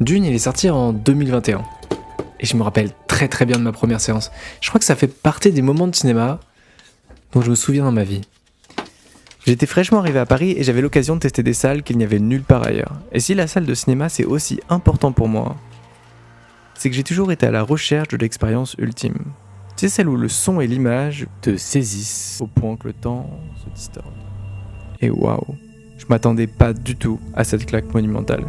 Dune, il est sorti en 2021. Et je me rappelle très très bien de ma première séance. Je crois que ça fait partie des moments de cinéma dont je me souviens dans ma vie. J'étais fraîchement arrivé à Paris et j'avais l'occasion de tester des salles qu'il n'y avait nulle part ailleurs. Et si la salle de cinéma c'est aussi important pour moi, c'est que j'ai toujours été à la recherche de l'expérience ultime. C'est celle où le son et l'image te saisissent au point que le temps se distorde. Et waouh, je m'attendais pas du tout à cette claque monumentale.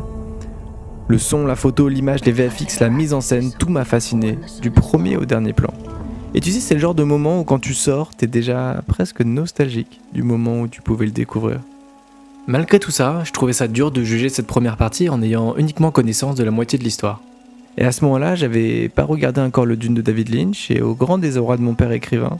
Le son, la photo, l'image, les VFX, la mise en scène, tout m'a fasciné, du premier au dernier plan. Et tu sais, c'est le genre de moment où quand tu sors, t'es déjà presque nostalgique du moment où tu pouvais le découvrir. Malgré tout ça, je trouvais ça dur de juger cette première partie en ayant uniquement connaissance de la moitié de l'histoire. Et à ce moment-là, j'avais pas regardé encore le Dune de David Lynch et au grand désarroi de mon père écrivain,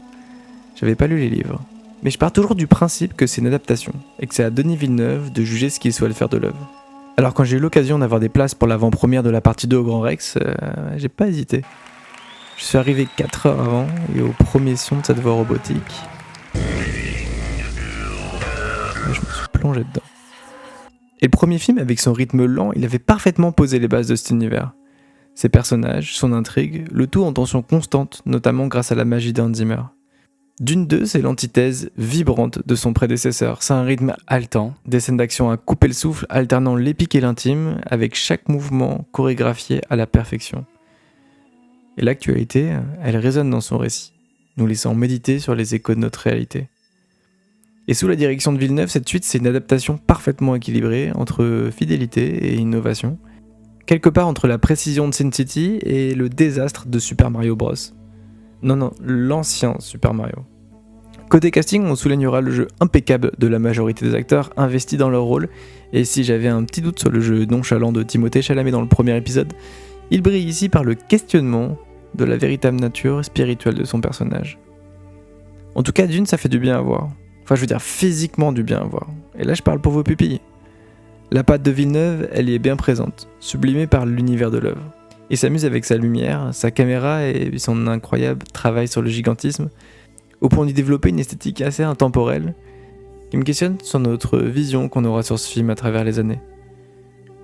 j'avais pas lu les livres. Mais je pars toujours du principe que c'est une adaptation et que c'est à Denis Villeneuve de juger ce qu'il souhaite faire de l'œuvre. Alors quand j'ai eu l'occasion d'avoir des places pour l'avant-première de la partie 2 au Grand Rex, j'ai pas hésité. Je suis arrivé 4 heures avant et au premier son de cette voix robotique, je me suis plongé dedans. Et le premier film, avec son rythme lent, il avait parfaitement posé les bases de cet univers. Ses personnages, son intrigue, le tout en tension constante, notamment grâce à la magie d'Hans Zimmer. Dune 2, c'est l'antithèse vibrante de son prédécesseur. C'est un rythme haletant, des scènes d'action à couper le souffle, alternant l'épique et l'intime, avec chaque mouvement chorégraphié à la perfection. Et l'actualité, elle résonne dans son récit, nous laissant méditer sur les échos de notre réalité. Et sous la direction de Villeneuve, cette suite, c'est une adaptation parfaitement équilibrée entre fidélité et innovation, quelque part entre la précision de Sin City et le désastre de Super Mario Bros. Non, l'ancien Super Mario. Côté casting, on soulignera le jeu impeccable de la majorité des acteurs investis dans leur rôle, et si j'avais un petit doute sur le jeu nonchalant de Timothée Chalamet dans le premier épisode, il brille ici par le questionnement de la véritable nature spirituelle de son personnage. En tout cas, Dune, ça fait du bien à voir. Enfin, je veux dire physiquement du bien à voir. Et là, je parle pour vos pupilles. La patte de Villeneuve, elle y est bien présente, sublimée par l'univers de l'œuvre. Il s'amuse avec sa lumière, sa caméra et son incroyable travail sur le gigantisme, au point d'y développer une esthétique assez intemporelle, qui me questionne sur notre vision qu'on aura sur ce film à travers les années.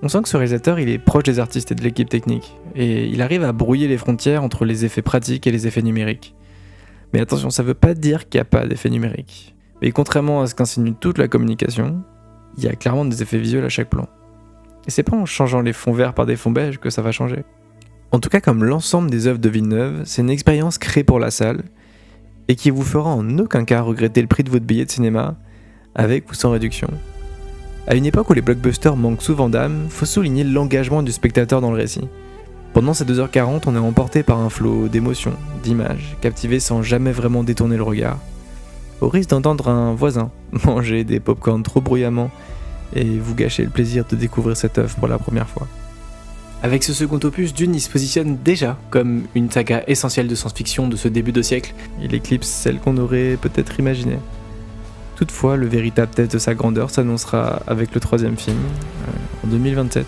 On sent que ce réalisateur, il est proche des artistes et de l'équipe technique, et il arrive à brouiller les frontières entre les effets pratiques et les effets numériques. Mais attention, ça veut pas dire qu'il n'y a pas d'effets numériques. Mais contrairement à ce qu'insinue toute la communication, il y a clairement des effets visuels à chaque plan. Et c'est pas en changeant les fonds verts par des fonds beiges que ça va changer. En tout cas, comme l'ensemble des œuvres de Villeneuve, c'est une expérience créée pour la salle et qui vous fera en aucun cas regretter le prix de votre billet de cinéma, avec ou sans réduction. À une époque où les blockbusters manquent souvent d'âme, faut souligner l'engagement du spectateur dans le récit. Pendant ces 2h40, on est emporté par un flot d'émotions, d'images, captivé sans jamais vraiment détourner le regard. Au risque d'entendre un voisin manger des pop-corn trop bruyamment et vous gâcher le plaisir de découvrir cette œuvre pour la première fois. Avec ce second opus, Dune il se positionne déjà comme une saga essentielle de science-fiction de ce début de siècle. Il éclipse celle qu'on aurait peut-être imaginée. Toutefois, le véritable test de sa grandeur s'annoncera avec le troisième film, en 2027.